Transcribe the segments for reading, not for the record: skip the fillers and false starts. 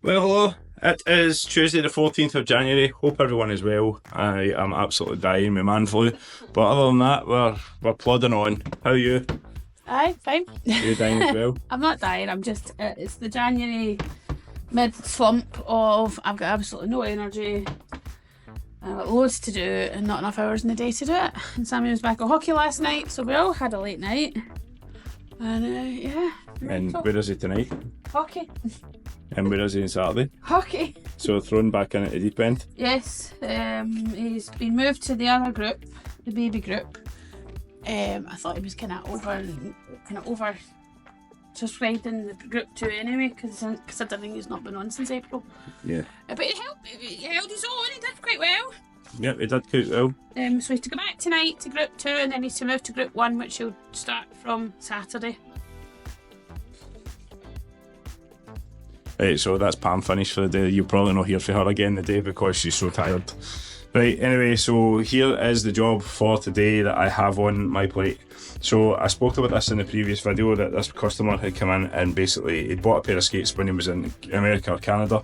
Well, hello. It is Tuesday the 14th of January. Hope everyone is well. I am absolutely dying with man flu. But other than that, we're plodding on. How are you? Aye, fine. You dying as well? I'm not dying, I'm just, it's the January mid-slump of I've got absolutely no energy, I've got loads to do and not enough hours in the day to do it. And Sammy was back at hockey last night, so we all had a late night. And yeah. And where is he tonight? Hockey. And where is he on Saturday? Hockey. So thrown back in at the deep end? Yes, he's been moved to the other group, the baby group. I thought he was kind of over just riding the group 2 anyway, considering he's not been on since April. Yeah. But he held his own, he did quite well. Yep, he did quite well. So he's to go back tonight to group 2 and then he's to move to group 1, which he'll start from Saturday. Right, so that's Pam finished for the day. You'll probably not hear from her again the day because she's so tired. Right, anyway, so here is the job for today that I have on my plate. So I spoke about this in the previous video, that this customer had come in and basically he'd bought a pair of skates when he was in America or Canada.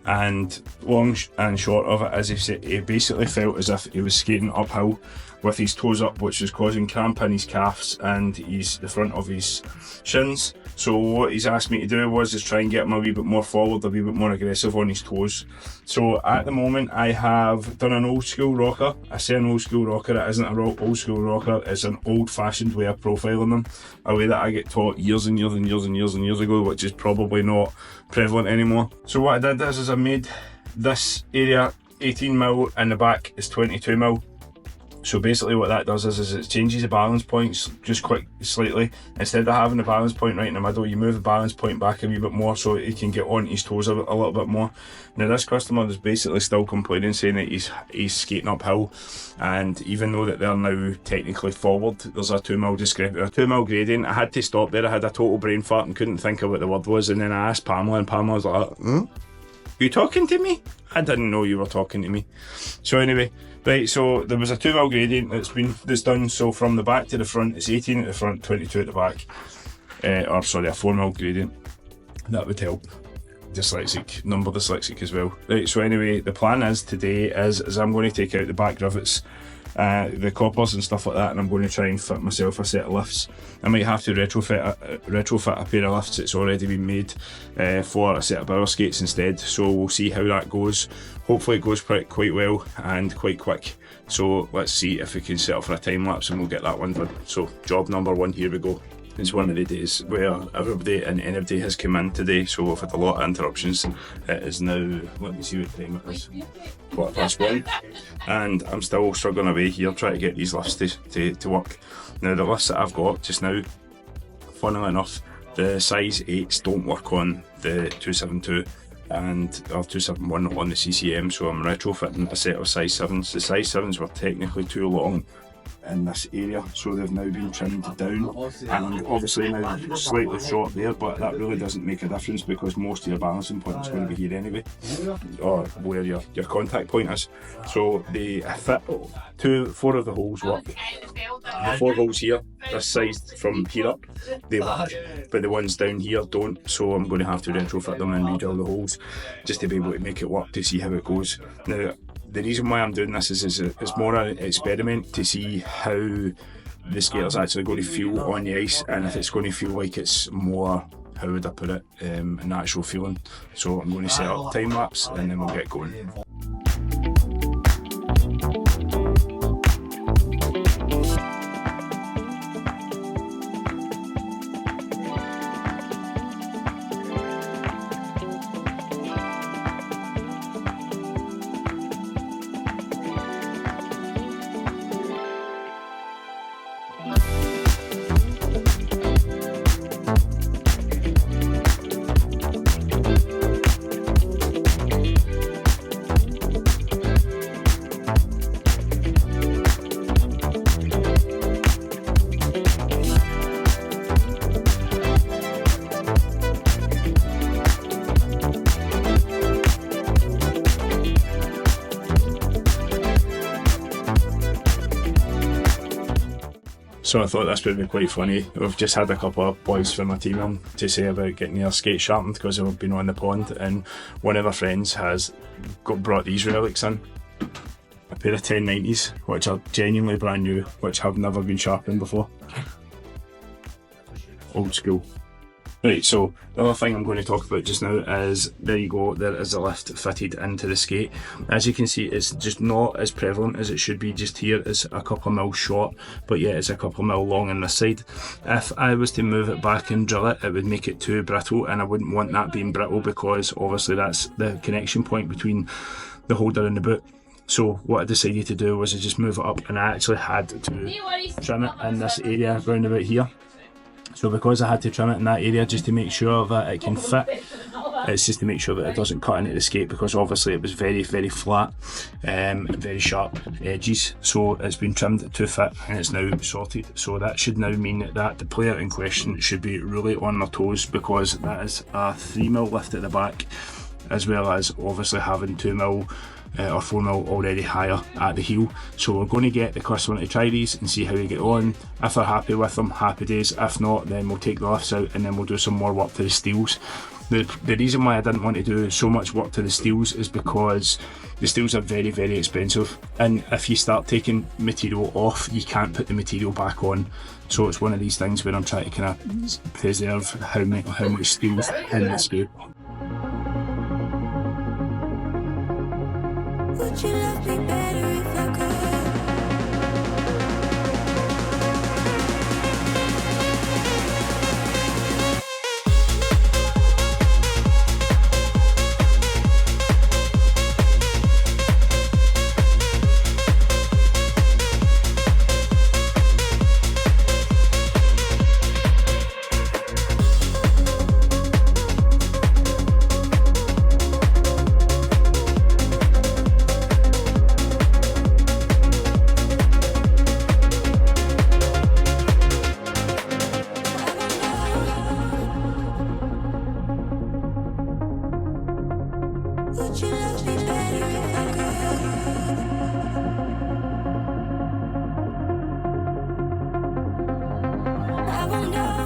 And long and short of it is he basically felt as if he was skating uphill with his toes up, which was causing cramp in his calves and the front of his shins. So what he's asked me to do was try and get him a wee bit more forward, a wee bit more aggressive on his toes. So at the moment I have done an old school rocker. I say an old school rocker, it isn't a old school rocker, it's an old fashioned way of profiling them. A way that I get taught years and years and years and years and years ago, which is probably not prevalent anymore. So what I did is I made this area 18mm and the back is 22mm. So basically what that does is it changes the balance points just quite slightly. Instead of having the balance point right in the middle, you move the balance point back a wee bit more so he can get on his toes a little bit more. Now this customer is basically still complaining, saying that he's skating uphill, and even though that they're now technically forward, there's a 2mm discrepancy, a 2mm gradient. I had to stop there, I had a total brain fart and couldn't think of what the word was, and then I asked Pamela and Pamela was like, you talking to me? I didn't know you were talking to me. So anyway, right, so there was a 2mm gradient that's done, so from the back to the front, it's 18 at the front, 22 at the back. A 4mm gradient. That would help. Dyslexic, number dyslexic as well. Right, so anyway, the plan is today is I'm going to take out the back rivets, the coppers and stuff like that, and I'm going to try and fit myself a set of lifts. I might have to retrofit a pair of lifts that's already been made for a set of barrel skates instead, so we'll see how that goes. Hopefully it goes quite well and quite quick, so let's see if we can set up for a time lapse and we'll get that one done. So job number 1, here we go. It's one of the days where everybody and anybody has come in today, so we've had a lot of interruptions. It is now, let me see what time it is, 1:15, and I'm still struggling away here trying to get these lifts to work. Now the lifts that I've got just now, funnily enough, the size 8s don't work on the 272 or 271 on the CCM, so I'm retrofitting a set of size 7s. The size 7s were technically too long in this area, so they've now been trimmed down, and obviously now slightly short there, but that really doesn't make a difference because most of your balancing point is going to be here anyway, or where your contact point is. So they fit 4 of the holes work. The 4 holes here, this side from here up, they work, but the ones down here don't, so I'm going to have to retrofit them and redrill the holes just to be able to make it work, to see how it goes. Now the reason why I'm doing this is it's more an experiment to see how the skater's actually going to feel on the ice, and if it's going to feel like it's more, how would I put it, an actual feeling. So I'm going to set up time lapse and then we'll get going. So I thought this would be quite funny. We've just had a couple of boys from my team in to say about getting their skate sharpened because they've been on the pond, and one of our friends has brought these relics in. A pair of 1090s, which are genuinely brand new, which have never been sharpened before. Old school. Right, so the other thing I'm going to talk about just now is, there you go, there is a lift fitted into the skate. As you can see, it's just not as prevalent as it should be. Just here it's a couple of mil short, but yeah, it's a couple of mil long on this side. If I was to move it back and drill it, it would make it too brittle, and I wouldn't want that being brittle because obviously that's the connection point between the holder and the boot. So what I decided to do was I just move it up, and I actually had to trim it in this area round about here. So because I had to trim it in that area just to make sure that it can fit, it's just to make sure that it doesn't cut into the skate, because obviously it was very, very flat, very sharp edges. So it's been trimmed to fit and it's now sorted. So that should now mean that the player in question should be really on their toes, because that is a 3mm lift at the back, as well as obviously having 2mm or 4mm already higher at the heel. So we're going to get the customer to try these and see how they get on. If they're happy with them, happy days. If not, then we'll take the lifts out and then we'll do some more work to the steels. The reason why I didn't want to do so much work to the steels is because the steels are very, very expensive, and if you start taking material off, you can't put the material back on. So it's one of these things where I'm trying to kind of preserve how much steel's in the skate. Would you love me better if I could? Would you love me better if I could? I won't know. I won't know.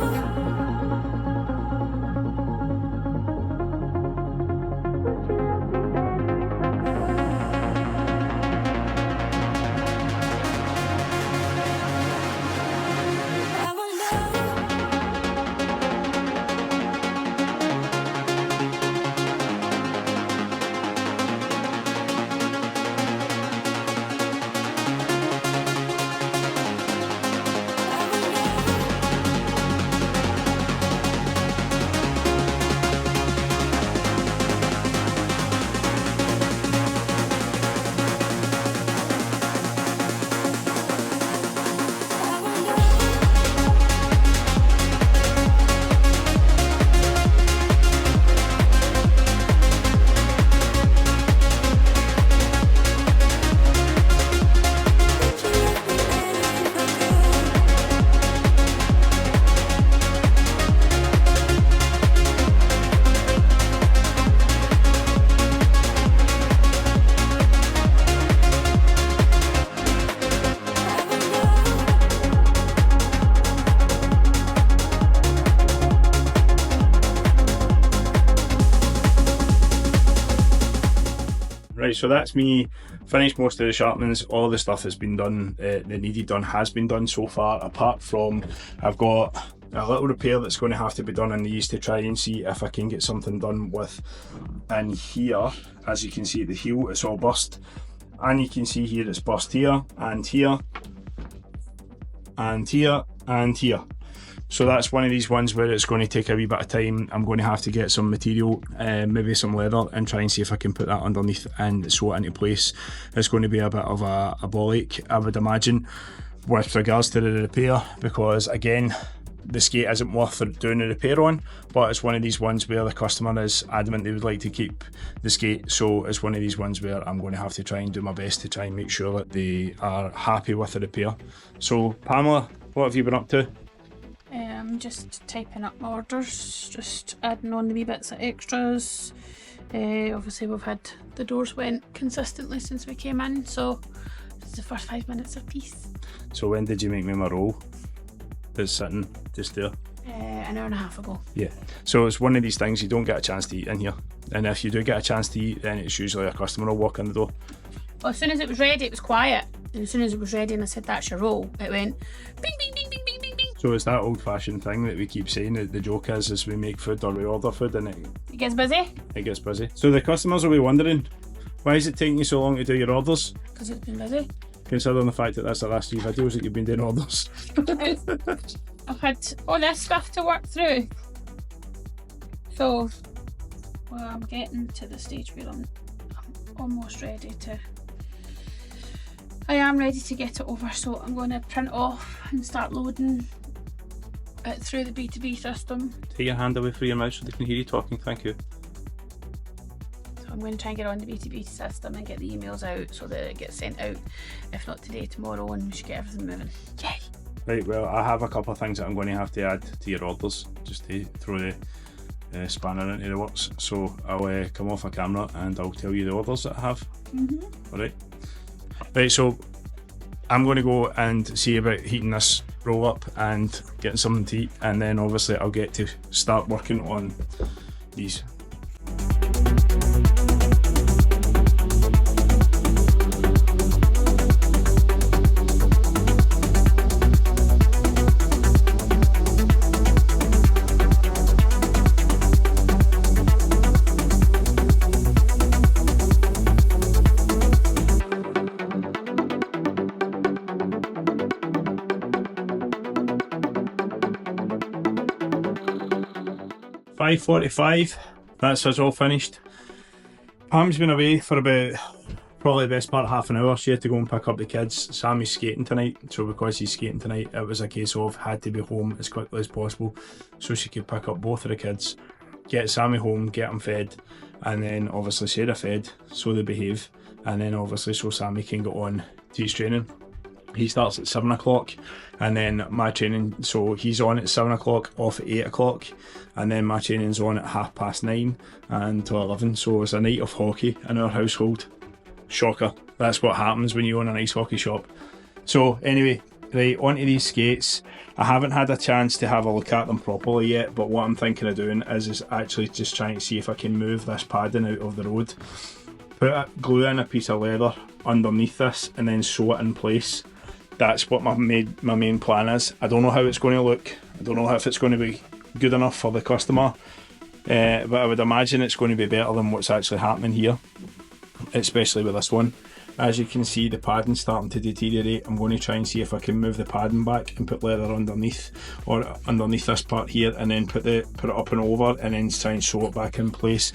Right, so that's me finished most of the sharpenings. All the stuff that's been done, the needed done, has been done so far, apart from I've got a little repair that's going to have to be done on these to try and see if I can get something done with in here. As you can see at the heel, it's all burst, and you can see here it's burst here and here and here and here. So that's one of these ones where it's going to take a wee bit of time. I'm going to have to get some material, maybe some leather, and try and see if I can put that underneath and sew it into place. It's going to be a bit of a ball ache, I would imagine, with regards to the repair, because again, the skate isn't worth doing a repair on, but it's one of these ones where the customer is adamant they would like to keep the skate. So it's one of these ones where I'm going to have to try and do my best to try and make sure that they are happy with the repair. So Pamela, what have you been up to? Just typing up my orders, just adding on the wee bits of extras. Obviously we've had the doors went consistently since we came in, so this is the first 5 minutes of peace. So when did you make me my roll? that's sitting just there? An hour and a half ago. Yeah. So it's one of these things you don't get a chance to eat in here. And if you do get a chance to eat, then it's usually a customer will walk in the door. Well, as soon as it was ready, it was quiet. And as soon as it was ready and I said, that's your roll, it went bing, bing, bing, bing, bing, bing, bing. So it's that old-fashioned thing that we keep saying, that the joke is we make food or we order food and It gets busy. it gets busy. So the customers will be wondering, why is it taking you so long to do your orders? Because it's been busy. Considering the fact that that's the last 3 videos that you've been doing orders. I've had all this stuff to work through. So, well, I'm getting to the stage where I'm almost ready to... I am ready to get it over, so I'm going to print off and start loading it through the B2B system. Take your hand away from your mouth so they can hear you talking, thank you. So I'm going to try and get on the B2B system and get the emails out so that it gets sent out, if not today, tomorrow, and we should get everything moving. Yay! Right, well, I have a couple of things that I'm going to have to add to your orders, just to throw the spanner into the works. So I'll come off a camera and I'll tell you the orders that I have. Alright. Right, so I'm going to go and see about heating this roll up and getting something to eat, and then obviously I'll get to start working on these. .45, that's us all finished. Pam's been away for about probably the best part of half an hour. She had to go and pick up the kids. Sammy's skating tonight, so because he's skating tonight, it was a case of had to be home as quickly as possible so she could pick up both of the kids, get Sammy home, get them fed, and then obviously Sarah fed so they behave, and then obviously so Sammy can get on to his training. He starts at 7 o'clock, and then my training, so he's on at 7 o'clock, off at 8 o'clock, and then my training's on at 9:30 and till 11. So it's a night of hockey in our household. Shocker. That's what happens when you own an ice hockey shop. So anyway, right, onto these skates. I haven't had a chance to have a look at them properly yet, but what I'm thinking of doing is actually just trying to see if I can move this padding out of the road, glue in a piece of leather underneath this, and then sew it in place. That's what my main plan is. I don't know how it's going to look. I don't know if it's going to be good enough for the customer, but I would imagine it's going to be better than what's actually happening here, especially with this one. As you can see, the padding's starting to deteriorate. I'm going to try and see if I can move the padding back and put leather underneath, or underneath this part here, and then put it up and over, and then try and sew it back in place.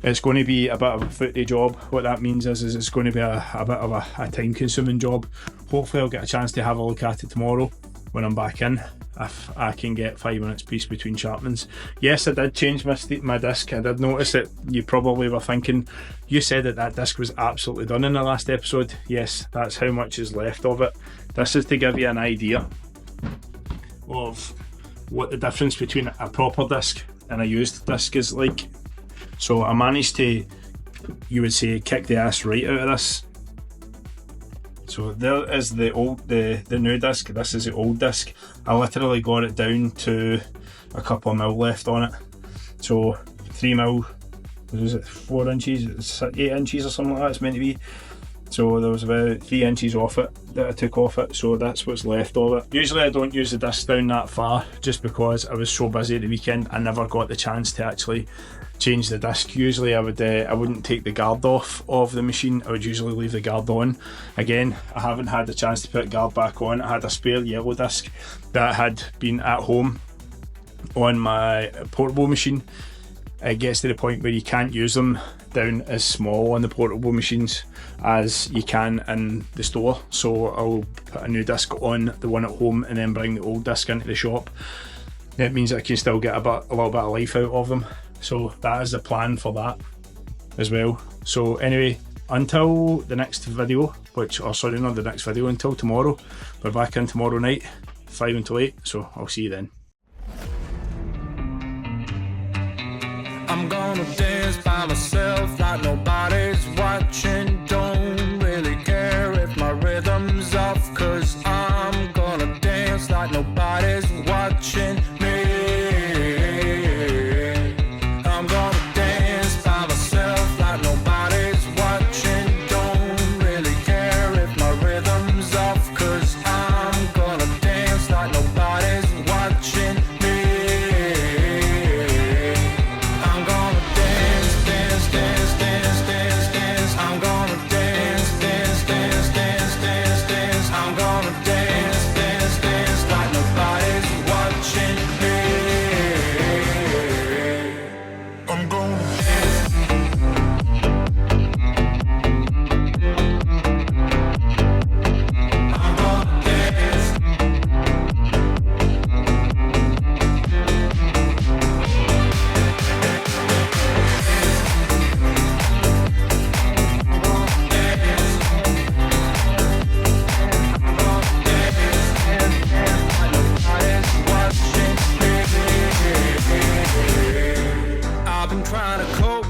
It's going to be a bit of a footy job. What that means is it's going to be a bit of a time consuming job. Hopefully I'll get a chance to have a look at it tomorrow when I'm back in, if I can get 5 minutes piece between sharpenings. Yes, I did change my disc. I did notice that you probably were thinking, you said that disc was absolutely done in the last episode. Yes, that's how much is left of it. This is to give you an idea of what the difference between a proper disc and a used disc is like. So I managed to, you would say, kick the ass right out of this. So there is the new disc. This is the old disc. I literally got it down to a couple of mil left on it. So 3 mil, what was it, 4 inches, 8 inches or something like that it's meant to be. So there was about 3 inches off it that I took off it, so that's what's left of it. Usually I don't use the disc down that far just because I was so busy at the weekend. I never got the chance to actually change the disc. Usually I wouldn't take the guard off of the machine. I would usually leave the guard on. Again, I haven't had the chance to put guard back on. I had a spare yellow disc that had been at home on my portable machine. It gets to the point where you can't use them down as small on the portable machines as you can in the store, so I'll put a new disc on the one at home and then bring the old disc into the shop. That means I can still get a little bit of life out of them. So that is the plan for that as well. So anyway, until the next video, until tomorrow. We're back in tomorrow night, 5 until 8, so I'll see you then. I'm gonna dance by myself like nobody's watching. Don't really care if my rhythm's off, 'cause I'm gonna dance like nobody's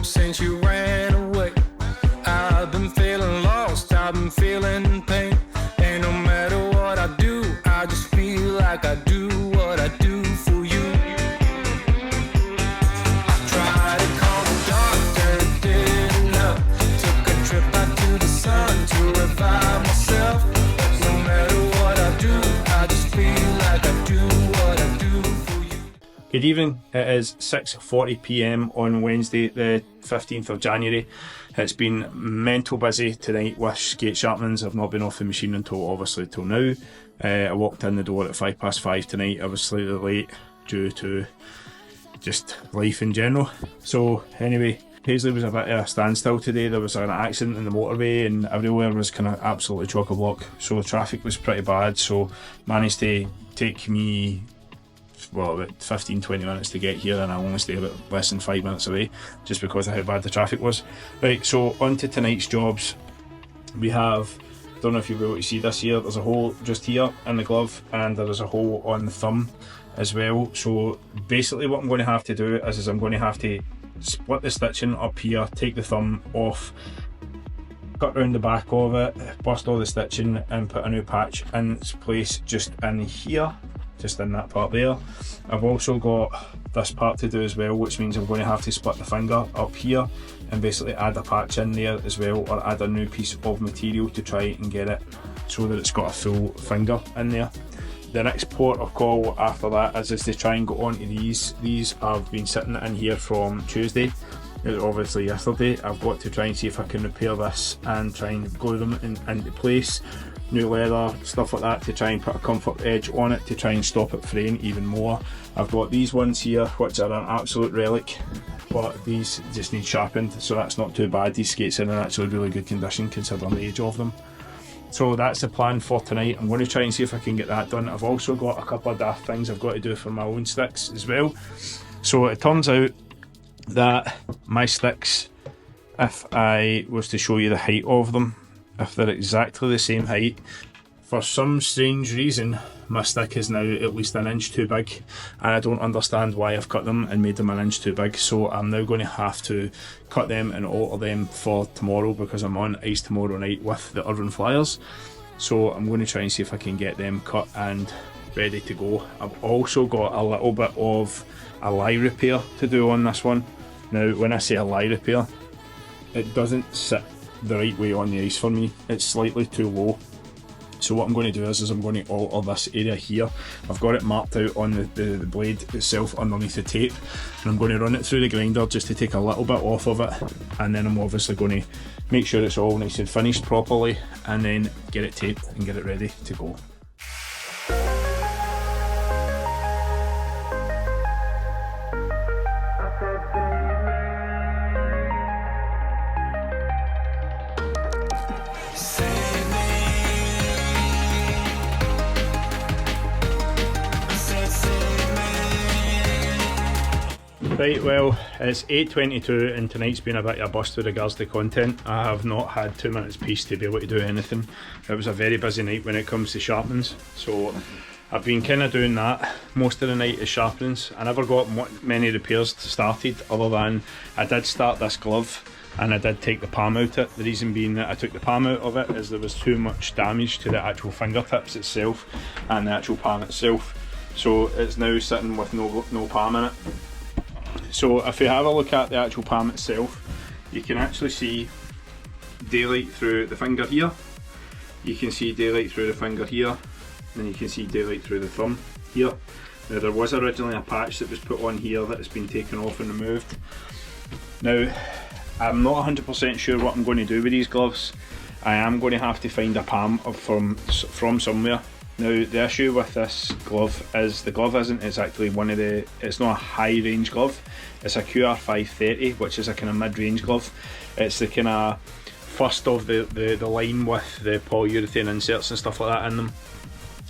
since you ran away. I've been feeling lost, I've been feeling pain. And no matter what I do, I just feel like I do what I do for you. I tried to call the doctor, it didn't help. Took a trip out to the sun to revive myself. No matter what I do, I just feel like I do what I do for you. Good evening, it is 6:40 PM on Wednesday the 15th of January. It's been mental busy tonight with skate sharpenings. I've not been off the machine until obviously till now. I walked in the door at 5:05 tonight. I was slightly late due to just life in general. So anyway, Paisley was a bit of a standstill today. There was an accident in the motorway and everywhere was kind of absolutely chock-a-block. So the traffic was pretty bad, so managed to take me about 15-20 minutes to get here, and I only stay about less than 5 minutes away just because of how bad the traffic was. Right, so on to tonight's jobs. We have, don't know if you'll be able to see this here, there's a hole just here in the glove and there is a hole on the thumb as well. So basically what I'm going to have to do is I'm going to have to split the stitching up here, take the thumb off, cut round the back of it, bust all the stitching and put a new patch in its place just in here, just in that part there. I've also got this part to do as well, which means I'm going to have to split the finger up here and basically add a patch in there as well, or add a new piece of material to try and get it so that it's got a full finger in there. The next port of call after that is to try and go onto these. These have been sitting in here from Tuesday, obviously yesterday. I've got to try and see if I can repair this and try and glue them into place. New leather, stuff like that, to try and put a comfort edge on it to try and stop it fraying even more. I've got these ones here which are an absolute relic, but these just need sharpened, so that's not too bad. These skates are in actually really good condition considering the age of them. So that's the plan for tonight. I'm going to try and see if I can get that done. I've also got a couple of daft things I've got to do for my own sticks as well. So it turns out that my sticks, if I was to show you the height of them, if they're exactly the same height, for some strange reason my stick is now at least an inch too big, and I don't understand why I've cut them and made them an inch too big. So I'm now going to have to cut them and alter them for tomorrow because I'm on ice tomorrow night with the Urban Flyers. So I'm going to try and see if I can get them cut and ready to go. I've also got a little bit of a lie repair to do on this one. Now when I say a lie repair, it doesn't sit the right way on the ice for me. It's slightly too low. So what I'm going to do is I'm going to alter this area here. I've got it marked out on the blade itself underneath the tape, and I'm going to run it through the grinder just to take a little bit off of it, and then I'm obviously going to make sure it's all nice and finished properly, and then get it taped and get it ready to go. Right, well, it's 8:22 and tonight's been a bit of a bust with regards to content. I have not had 2 minutes peace to be able to do anything. It was a very busy night when it comes to sharpenings, so I've been kind of doing that most of the night is sharpenings. I never got many repairs started, other than I did start this glove and I did take the palm out of it. The reason being that I took the palm out of it is there was too much damage to the actual fingertips itself and the actual palm itself, so it's now sitting with no palm in it. So if you have a look at the actual palm itself, you can actually see daylight through the finger here, you can see daylight through the finger here, and you can see daylight through the thumb here. Now there was originally a patch that was put on here that has been taken off and removed. Now I'm not 100% sure what I'm going to do with these gloves. I am going to have to find a palm from somewhere. Now the issue with this glove is the glove isn't exactly it's not a high range glove, it's a QR530, which is a kind of mid-range glove. It's the kind of first of the line with the polyurethane inserts and stuff like that in them.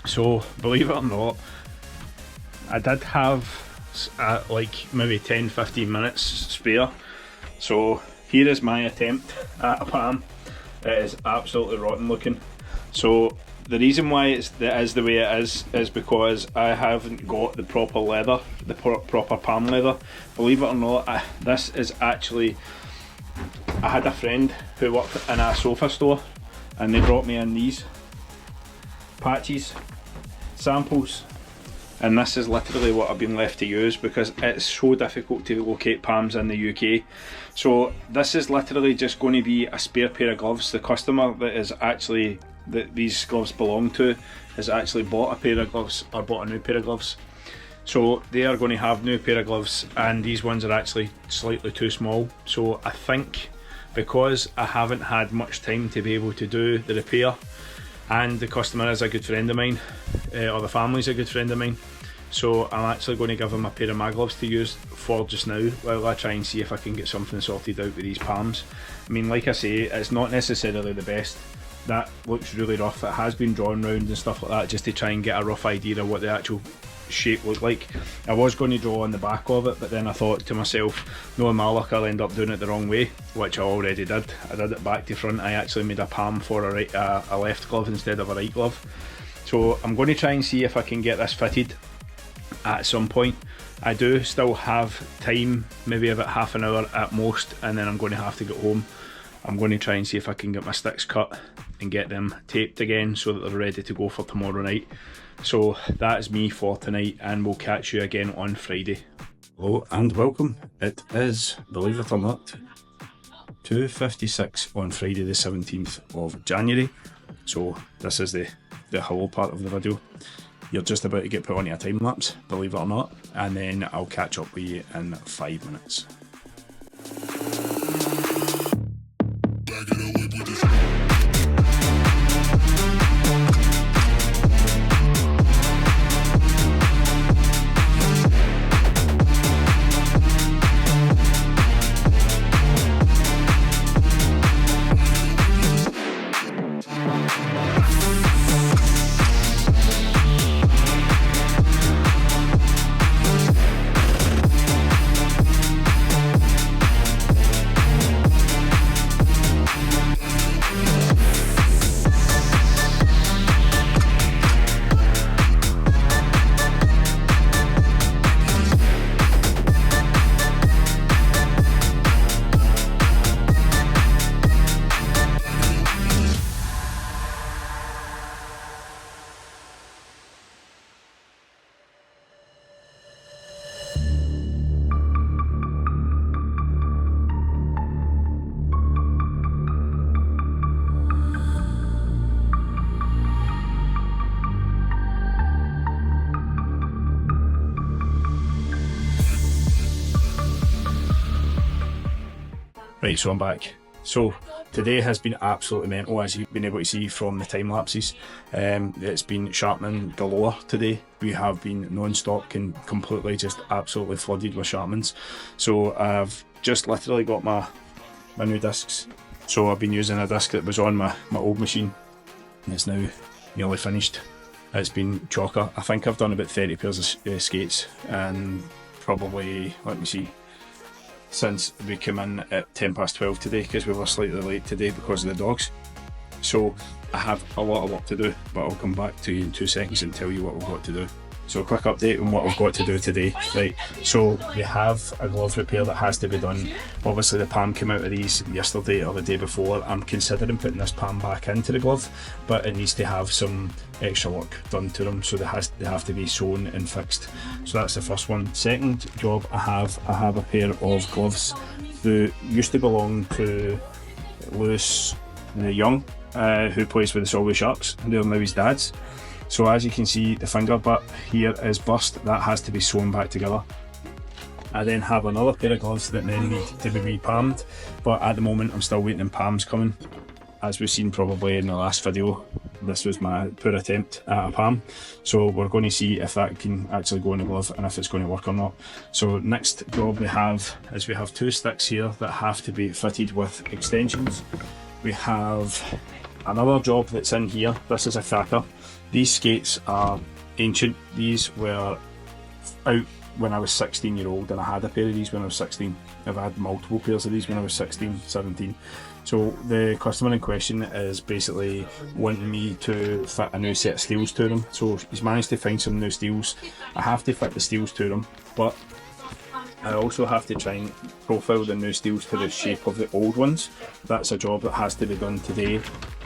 So believe it or not, I did have like maybe 10-15 minutes spare. So here is my attempt at a palm. It is absolutely rotten looking. So the reason why it is the way it is because I haven't got the proper leather, the proper palm leather. Believe it or not, this is actually I had a friend who worked in a sofa store and they brought me in these patches, samples, and this is literally what I've been left to use because it's so difficult to locate Pams in the UK. So this is literally just going to be a spare pair of gloves. The customer that is actually that these gloves belong to has actually bought a pair of gloves or bought a new pair of gloves. So they are going to have new pair of gloves, and these ones are actually slightly too small. So I think because I haven't had much time to be able to do the repair, and the customer is a good friend of mine, or the family's a good friend of mine, so I'm actually going to give him a pair of my gloves to use for just now while I try and see if I can get something sorted out with these Pams. I mean, like I say, it's not necessarily the best. That looks really rough. It has been drawn round and stuff like that just to try and get a rough idea of what the actual shape looked like. I was going to draw on the back of it, but then I thought to myself, knowing my luck, I'll end up doing it the wrong way, which I already did. I did it back to front. I actually made a Pam for a left glove instead of a right glove. So I'm going to try and see if I can get this fitted at some point. I do still have time, maybe about half an hour at most, and then I'm going to have to get home. I'm going to try and see if I can get my sticks cut and get them taped again so that they're ready to go for tomorrow night. So that is me for tonight, and we'll catch you again on Friday. Hello and welcome. It is, believe it or not, 2:56 on Friday the 17th of January. So this is the hello part of the video. You're just about to get put on a time lapse, believe it or not, and then I'll catch up with you in 5 minutes. Right, so I'm back. So today has been absolutely mental, as you've been able to see from the time lapses. It's been sharpening galore today. We have been non-stop and completely just absolutely flooded with sharpenings. So I've just literally got my new discs. So I've been using a disc that was on my old machine. It's now nearly finished. It's been chocker. I think I've done about 30 pairs of skates, and probably, let me see, since we came in at 12:10 today, because we were slightly late today because of the dogs. So I have a lot of work to do, but I'll come back to you in 2 seconds and tell you what we've got to do. So a quick update on what we've got to do today. Right, so we have a glove repair that has to be done. Obviously the Pam came out of these yesterday or the day before. I'm considering putting this Pam back into the glove, but it needs to have some extra work done to them, so they have to be sewn and fixed. So that's the first one. Second job I have a pair of gloves that used to belong to Lewis the Young, who plays with the Solway Sharks. They're now his dad's. So as you can see, the finger butt here is burst. That has to be sewn back together. I then have another pair of gloves that then need to be re-palmed, but at the moment I'm still waiting on Pams coming. As we've seen probably in the last video, this was my poor attempt at a Pam. So we're going to see if that can actually go in the glove and if it's going to work or not. So next job we have is we have 2 sticks here that have to be fitted with extensions. We have another job that's in here. This is a cracker. These skates are ancient. These were out when I was 16-year-old, and I had a pair of these when I was 16. I've had multiple pairs of these when I was 16, 17. So the customer in question is basically wanting me to fit a new set of steels to them. So he's managed to find some new steels. I have to fit the steels to them, but I also have to try and profile the new steels to the shape of the old ones. That's a job that has to be done today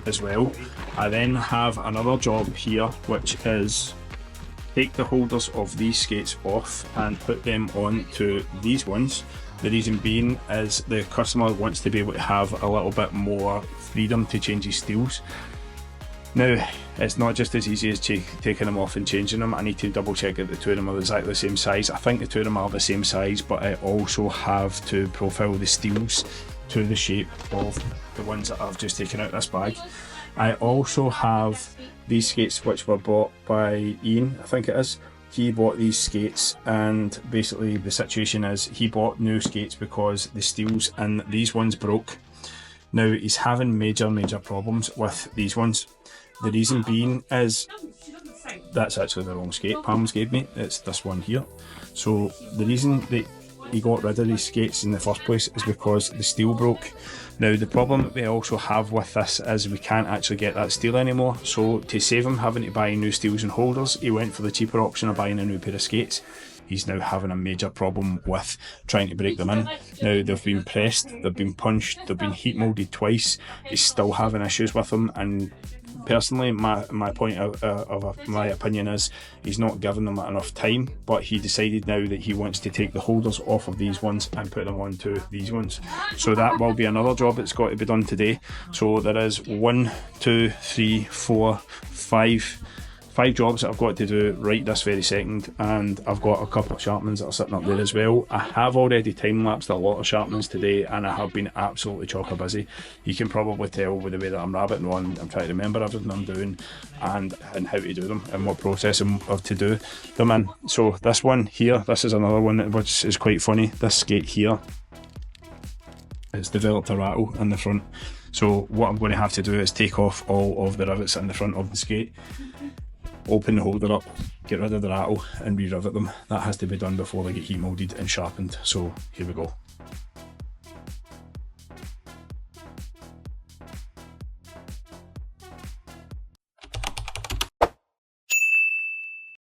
as well. I then have another job here, which is take the holders of these skates off and put them on to these ones. The reason being is the customer wants to be able to have a little bit more freedom to change his steels. Now, it's not just as easy as taking them off and changing them. I need to double check that the two of them are exactly the same size. I think the two of them are the same size, but I also have to profile the steels to the shape of the ones that I've just taken out of this bag. I also have these skates which were bought by Ian, I think it is. He bought these skates, and basically the situation is he bought new skates because the steels in these ones broke. Now he's having major problems with these ones. The reason being is that's actually the wrong skate Pam's gave me. It's this one here. So the reason that he got rid of these skates in the first place is because the steel broke. Now the problem that we also have with this is we can't actually get that steel anymore. So to save him having to buy new steels and holders, he went for the cheaper option of buying a new pair of skates. He's now having a major problem with trying to break them in. Now they've been pressed, they've been punched, they've been heat molded twice. He's still having issues with them, and personally, my point of my opinion is he's not giving them enough time, but he decided now that he wants to take the holders off of these ones and put them onto these ones. So that will be another job that's got to be done today. So there is 1, 2, 3, 4, 5 jobs that I've got to do right this very second, and I've got a couple of sharpenings that are sitting up there as well. I have already time-lapsed a lot of sharpenings today, and I have been absolutely chocker busy. You can probably tell with the way that I'm rabbiting on. I'm trying to remember everything I'm doing and how to do them and what process of to do them in. So this one here, this is another one which is quite funny. This skate here, it's developed a rattle in the front. So what I'm going to have to do is take off all of the rivets in the front of the skate, open the holder up, get rid of the rattle and re-rivet them. That has to be done before they get heat molded and sharpened. So here we go.